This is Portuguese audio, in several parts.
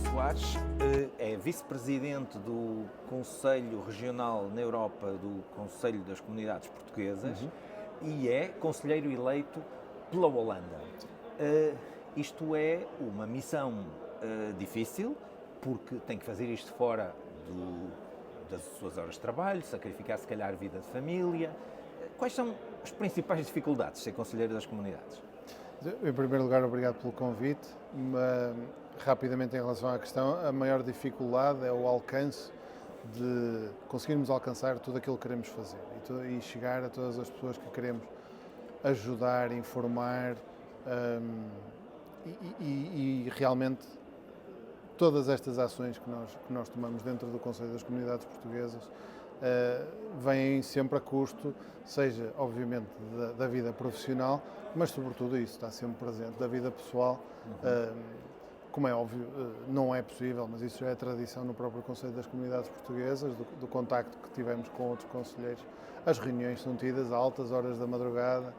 Soares é vice-presidente do Conselho Regional na Europa do Conselho das Comunidades Portuguesas e é conselheiro eleito pela Holanda. Isto é uma missão difícil, porque tem que fazer isto fora das suas horas de trabalho, sacrificar se calhar a vida de família. Quais são as principais dificuldades de ser conselheiro das comunidades? Em primeiro lugar, obrigado pelo convite. Rapidamente, em relação à questão, a maior dificuldade é o alcance de conseguirmos alcançar tudo aquilo que queremos fazer e chegar a todas as pessoas que queremos ajudar, informar e realmente todas estas ações que nós tomamos dentro do Conselho das Comunidades Portuguesas vêm sempre a custo, seja obviamente da vida profissional, mas sobretudo isso, está sempre presente, da vida pessoal. Como é óbvio, não é possível, mas isso já é tradição no próprio Conselho das Comunidades Portuguesas, do contacto que tivemos com outros conselheiros. As reuniões são tidas a altas horas da madrugada,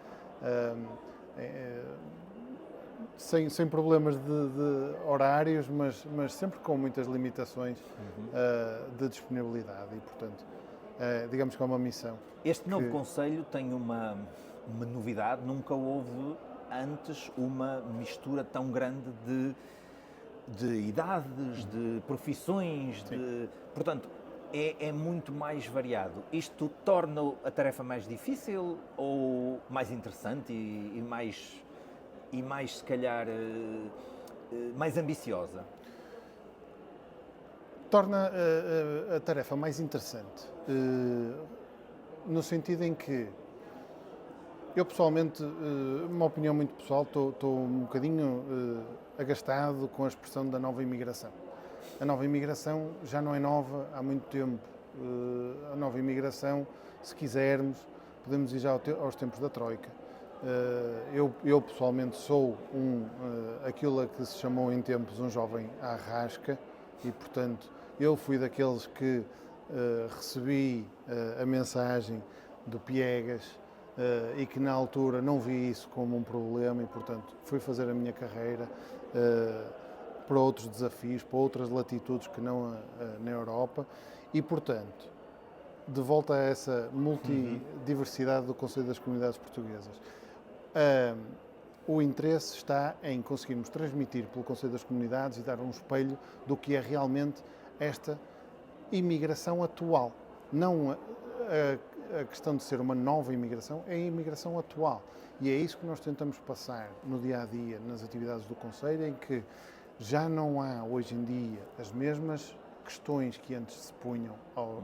sem problemas de horários, mas sempre com muitas limitações de disponibilidade e, portanto, digamos que é uma missão. Este novo Conselho tem uma novidade, nunca houve antes uma mistura tão grande de idades, de profissões, portanto, é muito mais variado. Isto torna a tarefa mais difícil ou mais interessante e mais, se calhar, mais ambiciosa? Torna a tarefa mais interessante, no sentido em que eu pessoalmente, uma opinião muito pessoal, estou um bocadinho agastado com a expressão da nova imigração. A nova imigração já não é nova há muito tempo. A nova imigração, se quisermos, podemos ir já aos tempos da Troika. Eu pessoalmente sou aquilo a que se chamou em tempos um jovem à rasca e, portanto, eu fui daqueles que recebi a mensagem do Piegas e que na altura não vi isso como um problema e, portanto, fui fazer a minha carreira para outros desafios, para outras latitudes que não na Europa e, portanto, de volta a essa multidiversidade do Conselho das Comunidades Portuguesas. O interesse está em conseguirmos transmitir pelo Conselho das Comunidades e dar um espelho do que é realmente esta imigração atual. Não a questão de ser uma nova imigração, é a imigração atual. E é isso que nós tentamos passar no dia-a-dia, nas atividades do Conselho, em que já não há, hoje em dia, as mesmas questões que antes se punham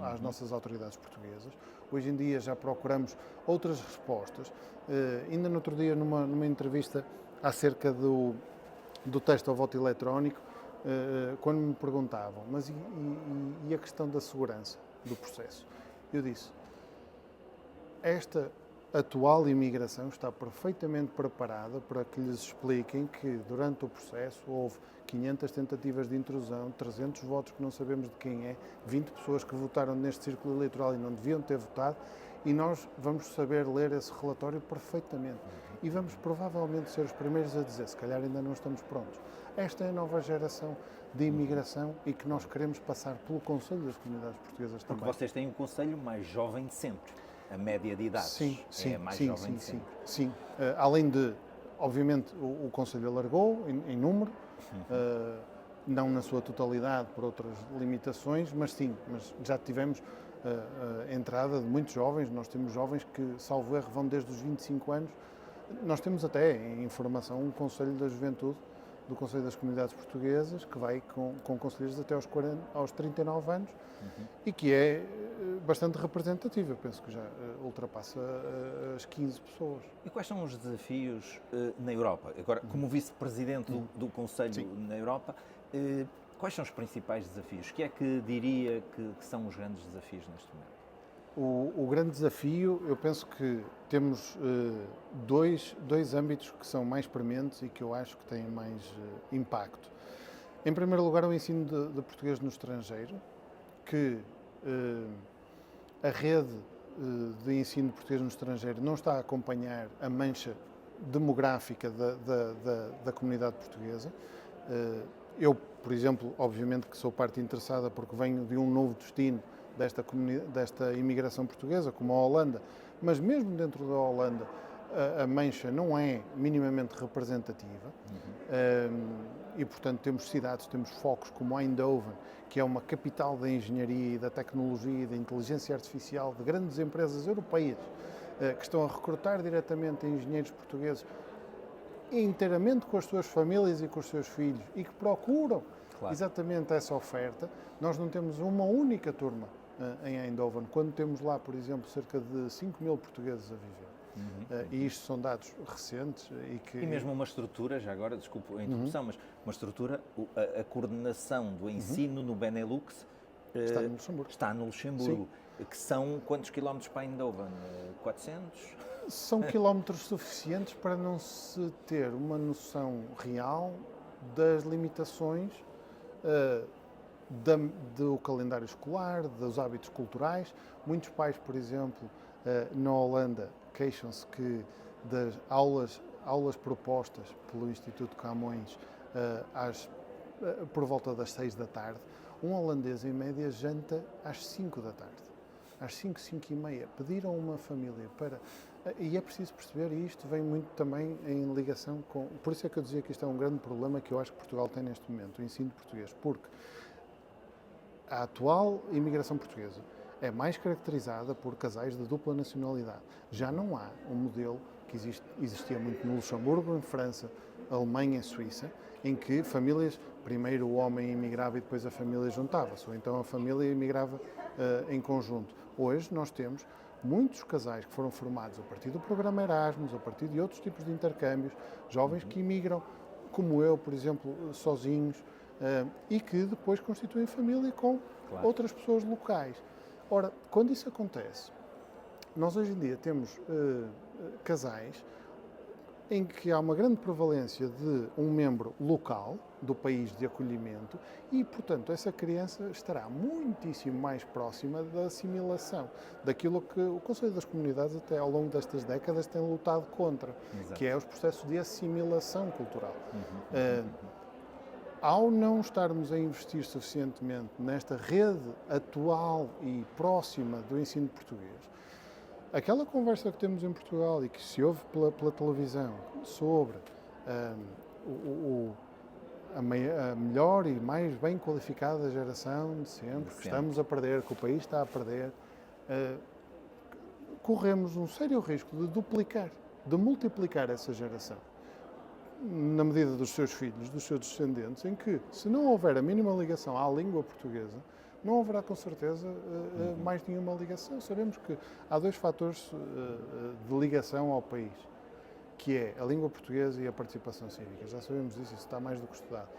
às nossas autoridades portuguesas. Hoje em dia já procuramos outras respostas. Ainda no outro dia, numa entrevista acerca do texto ao voto eletrónico, quando me perguntavam, mas e a questão da segurança do processo? Eu disse, esta atual imigração está perfeitamente preparada para que lhes expliquem que durante o processo houve 500 tentativas de intrusão, 300 votos que não sabemos de quem é, 20 pessoas que votaram neste círculo eleitoral e não deviam ter votado, e nós vamos saber ler esse relatório perfeitamente. E vamos provavelmente ser os primeiros a dizer, se calhar ainda não estamos prontos. Esta é a nova geração de imigração e que nós queremos passar pelo Conselho das Comunidades Portuguesas também. Porque vocês têm o Conselho mais jovem de sempre. A média de idades é a mais jovem de sempre. Sim. Além de, obviamente, o Conselho alargou em número, não na sua totalidade por outras limitações, mas já tivemos a entrada de muitos jovens. Nós temos jovens que, salvo erro, vão desde os 25 anos. Nós temos até, em formação, um Conselho da Juventude do Conselho das Comunidades Portuguesas, que vai com conselheiros até aos 39 anos e que é bastante representativo. Eu penso que já ultrapassa as 15 pessoas. E quais são os desafios na Europa? Agora, como vice-presidente do Conselho na Europa, quais são os principais desafios? O que é que diria que são os grandes desafios neste momento? O grande desafio, eu penso que temos dois âmbitos que são mais prementes e que eu acho que têm mais impacto. Em primeiro lugar, o ensino de português no estrangeiro, que a rede de ensino de português no estrangeiro não está a acompanhar a mancha demográfica da comunidade portuguesa. Eu, por exemplo, obviamente que sou parte interessada porque venho de um novo destino desta imigração portuguesa, como a Holanda, mas mesmo dentro da Holanda a mancha não é minimamente representativa. E, portanto, temos cidades, temos focos como Eindhoven, que é uma capital da engenharia e da tecnologia e da inteligência artificial de grandes empresas europeias que estão a recrutar diretamente engenheiros portugueses inteiramente com as suas famílias e com os seus filhos e que procuram exatamente essa oferta. Nós não temos uma única turma em Eindhoven, quando temos lá, por exemplo, cerca de 5 mil portugueses a viver. E isto são dados recentes. E mesmo uma estrutura, já agora, desculpe a interrupção, mas uma estrutura, a coordenação do ensino no Benelux está no Luxemburgo. Que são quantos quilómetros para Eindhoven? 400? São quilómetros suficientes para não se ter uma noção real das limitações do calendário escolar, dos hábitos culturais. Muitos pais, por exemplo, na Holanda, queixam-se que das aulas propostas pelo Instituto Camões por volta das 6 da tarde, um holandês em média janta às 5 da tarde. Às 5, 5 e meia, pediram uma família para... E é preciso perceber, e isto vem muito também em ligação com... Por isso é que eu dizia que isto é um grande problema que eu acho que Portugal tem neste momento, o ensino português, porque a atual imigração portuguesa é mais caracterizada por casais de dupla nacionalidade. Já não há um modelo que existia muito no Luxemburgo, em França, Alemanha e Suíça, em que famílias, primeiro o homem imigrava e depois a família juntava-se, ou então a família imigrava em conjunto. Hoje nós temos muitos casais que foram formados a partir do programa Erasmus, a partir de outros tipos de intercâmbios, jovens que imigram, como eu, por exemplo, sozinhos, e que depois constituem família com outras pessoas locais. Ora, quando isso acontece, nós hoje em dia temos casais em que há uma grande prevalência de um membro local do país de acolhimento e, portanto, essa criança estará muitíssimo mais próxima da assimilação, daquilo que o Conselho das Comunidades até ao longo destas décadas tem lutado contra, que é os processos de assimilação cultural. Ao não estarmos a investir suficientemente nesta rede atual e próxima do ensino português, aquela conversa que temos em Portugal e que se ouve pela televisão sobre a melhor e mais bem qualificada geração de sempre, que estamos a perder, que o país está a perder, corremos um sério risco de multiplicar essa geração na medida dos seus filhos, dos seus descendentes, em que, se não houver a mínima ligação à língua portuguesa, não haverá com certeza mais nenhuma ligação. Sabemos que há dois fatores de ligação ao país, que é a língua portuguesa e a participação cívica. Já sabemos isso está mais do que estudado.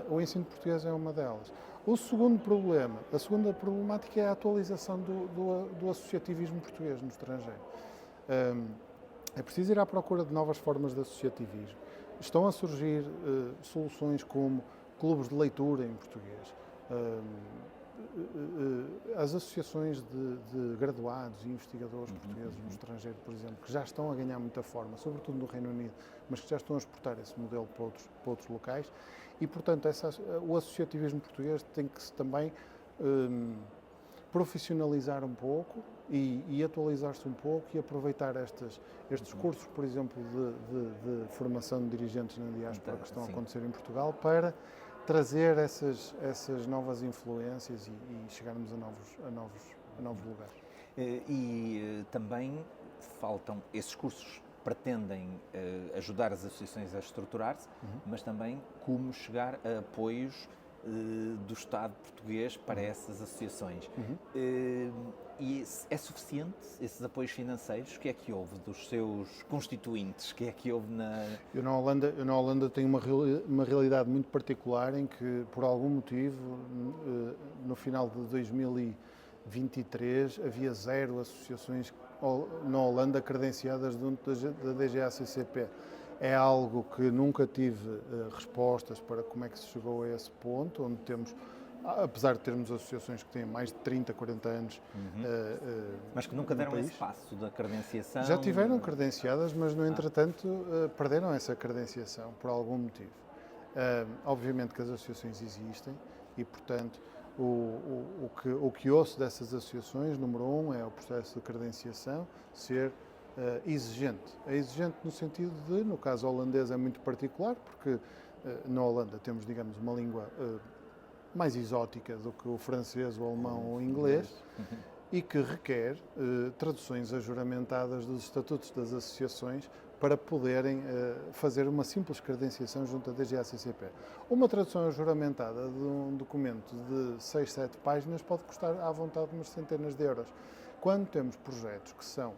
O ensino português é uma delas. O segundo problema, a segunda problemática é a atualização do associativismo português no estrangeiro. É preciso ir à procura de novas formas de associativismo. Estão a surgir soluções como clubes de leitura em português, as associações de graduados e investigadores portugueses no estrangeiro, por exemplo, que já estão a ganhar muita forma, sobretudo no Reino Unido, mas que já estão a exportar esse modelo para outros locais e, portanto, o associativismo português tem que também profissionalizar um pouco e atualizar-se um pouco e aproveitar estes cursos, por exemplo, de formação de dirigentes na diáspora que estão a acontecer em Portugal para trazer essas novas influências e chegarmos a novos lugares. E também faltam, esses cursos pretendem ajudar as associações a estruturar-se, mas também como chegar a apoios do Estado português para essas associações. E é suficiente esses apoios financeiros? O que é que houve dos seus constituintes? O que é que houve na... Eu na Holanda tenho uma realidade muito particular em que, por algum motivo, no final de 2023, havia 0 associações na Holanda credenciadas dentro da DGACCP. É algo que nunca tive respostas para como é que se chegou a esse ponto, onde temos, apesar de termos associações que têm mais de 30, 40 anos... mas que nunca deram esse passo da credenciação? Já tiveram credenciadas, mas, no entretanto, perderam essa credenciação por algum motivo. Obviamente que as associações existem e, portanto, o que ouço dessas associações, número um, é o processo de credenciação ser exigente. É exigente no sentido de, no caso holandês é muito particular, porque na Holanda temos, digamos, uma língua mais exótica do que o francês, o alemão ou o inglês, e que requer traduções ajuramentadas dos estatutos das associações para poderem fazer uma simples credenciação junto à DGACCP. Uma tradução ajuramentada de um documento de 6, 7 páginas pode custar à vontade umas centenas de euros. Quando temos projetos que são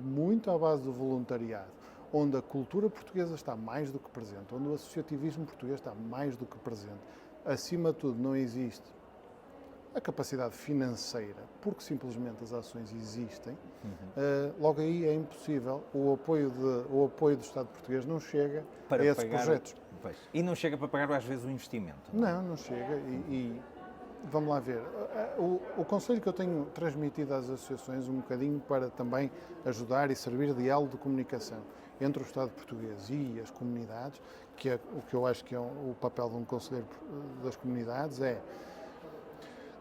muito à base do voluntariado, onde a cultura portuguesa está mais do que presente, onde o associativismo português está mais do que presente, acima de tudo não existe a capacidade financeira, porque simplesmente as ações existem, logo aí é impossível, o apoio do Estado português não chega para a esses pagar, projetos. E não chega para pagar às vezes o investimento. Não chega e vamos lá ver. O conselho que eu tenho transmitido às associações um bocadinho para também ajudar e servir de elo de comunicação entre o Estado português e as comunidades, que é o que eu acho que é o papel de um conselheiro das comunidades, é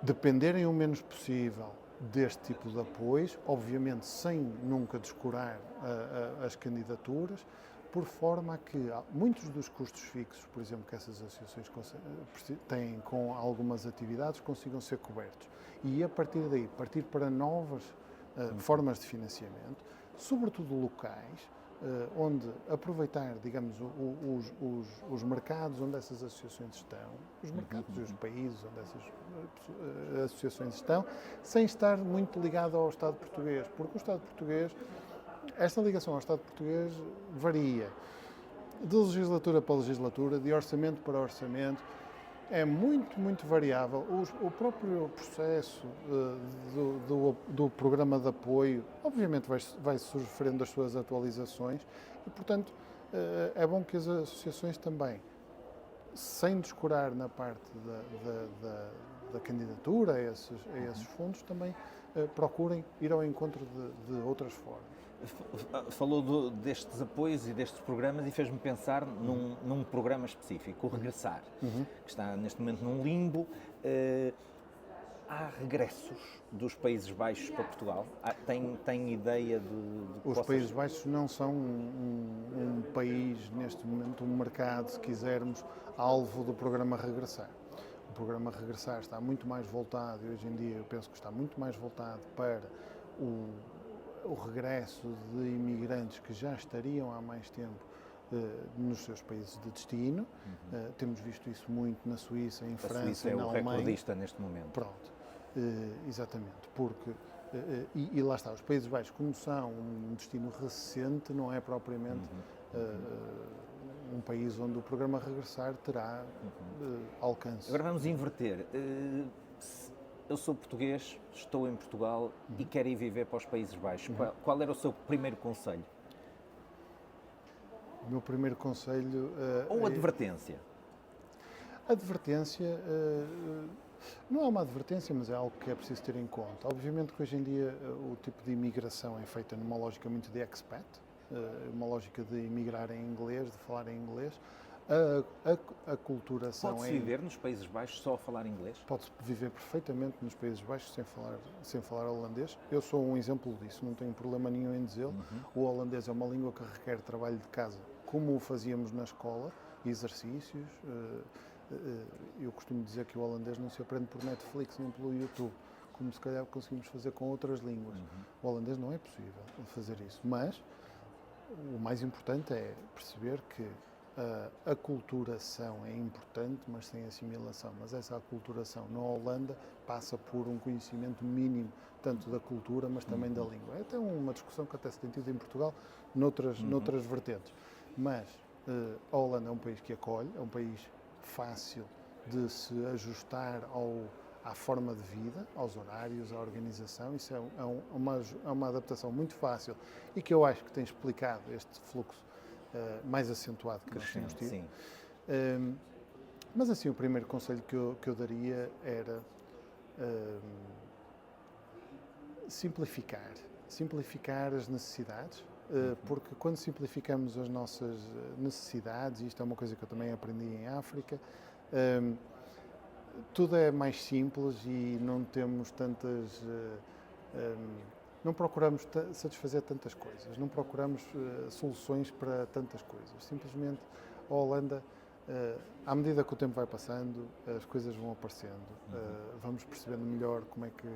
dependerem o menos possível deste tipo de apoios, obviamente sem nunca descurar as candidaturas, por forma a que muitos dos custos fixos, por exemplo, que essas associações têm com algumas atividades, consigam ser cobertos. E a partir daí, partir para novas formas de financiamento, sobretudo locais, onde aproveitar, digamos, os mercados onde essas associações estão, os mercados e os países onde essas associações estão, sem estar muito ligado ao Estado português, porque o Estado português, esta ligação ao Estado português varia de legislatura para legislatura, de orçamento para orçamento, é muito variável. O próprio processo do programa de apoio, obviamente, vai sofrendo as suas atualizações e, portanto, é bom que as associações também, sem descurar na parte da candidatura a esses fundos, também procurem ir ao encontro de outras formas. Falou destes apoios e destes programas e fez-me pensar num programa específico, o Regressar, que está neste momento num limbo. Há regressos dos Países Baixos para Portugal? Tem ideia de Os Países Baixos não são um país, neste momento, um mercado, se quisermos, alvo do programa Regressar. O programa Regressar está muito mais voltado, e hoje em dia eu penso que está muito mais voltado para o regresso de imigrantes que já estariam há mais tempo nos seus países de destino. Temos visto isso muito na Suíça, em França, na Alemanha. A Suíça é o recordista neste momento. Pronto, exatamente, porque, e lá está, os Países Baixos, como são um destino recente, não é propriamente um país onde o programa Regressar terá alcance. Agora vamos inverter. Eu sou português, estou em Portugal e quero ir viver para os Países Baixos. Qual era o seu primeiro conselho? O meu primeiro conselho... Ou advertência? Advertência... não é uma advertência, mas é algo que é preciso ter em conta. Obviamente que hoje em dia o tipo de imigração é feita numa lógica muito de expat, uma lógica de imigrar em inglês, de falar em inglês. A aculturação Pode-se viver nos Países Baixos só a falar inglês? Pode-se viver perfeitamente nos Países Baixos sem falar holandês. Eu sou um exemplo disso, não tenho problema nenhum em dizê-lo. O holandês é uma língua que requer trabalho de casa, como o fazíamos na escola, exercícios. Eu costumo dizer que o holandês não se aprende por Netflix nem pelo YouTube, como se calhar conseguimos fazer com outras línguas. O holandês não é possível fazer isso, mas o mais importante é perceber que a aculturação é importante, mas sem assimilação. Mas essa aculturação na Holanda passa por um conhecimento mínimo, tanto da cultura, mas também da língua. É até uma discussão que até se tem tido em Portugal, noutras vertentes. Mas a Holanda é um país que acolhe, é um país fácil de se ajustar à forma de vida, aos horários, à organização. Isso é uma adaptação muito fácil e que eu acho que tem explicado este fluxo mais acentuado que nós temos tido. Mas assim, o primeiro conselho que eu daria era simplificar as necessidades, porque quando simplificamos as nossas necessidades, e isto é uma coisa que eu também aprendi em África, tudo é mais simples e não temos tantas. Não procuramos satisfazer tantas coisas, não procuramos soluções para tantas coisas. Simplesmente a Holanda, à medida que o tempo vai passando, as coisas vão aparecendo, vamos percebendo melhor como é que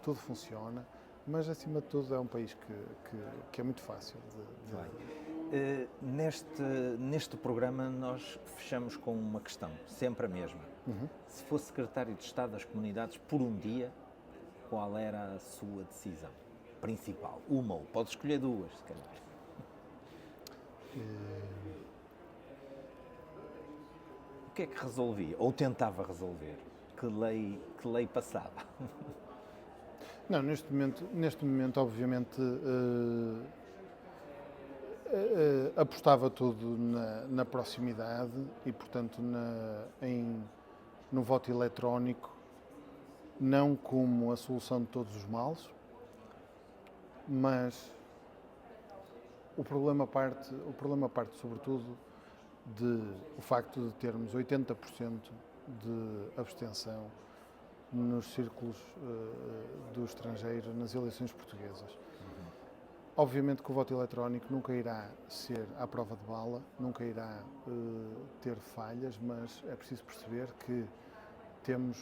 tudo funciona, mas acima de tudo é um país que é muito fácil de... Neste programa nós fechamos com uma questão, sempre a mesma. Se fosse secretário de Estado das Comunidades por um dia, qual era a sua decisão principal? Uma, ou pode escolher duas, se calhar. O que é que resolvia, ou tentava resolver? Que lei passava? Não, neste momento obviamente, apostava tudo na proximidade e, portanto, no voto eletrónico, não como a solução de todos os males, mas o problema parte sobretudo o facto de termos 80% de abstenção nos círculos do estrangeiro nas eleições portuguesas. Obviamente que o voto eletrónico nunca irá ser à prova de bala, nunca irá ter falhas, mas é preciso perceber que temos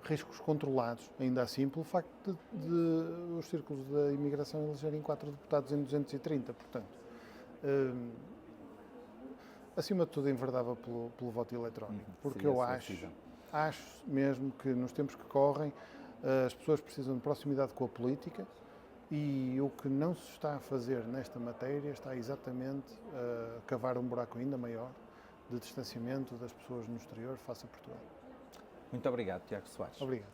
riscos controlados, ainda assim, pelo facto de os círculos da imigração elegerem 4 deputados em 230, portanto, acima de tudo enverdava pelo voto eletrónico, porque eu acho mesmo que nos tempos que correm as pessoas precisam de proximidade com a política e o que não se está a fazer nesta matéria está exatamente a cavar um buraco ainda maior de distanciamento das pessoas no exterior face a Portugal. Muito obrigado, Tiago Soares. Obrigado.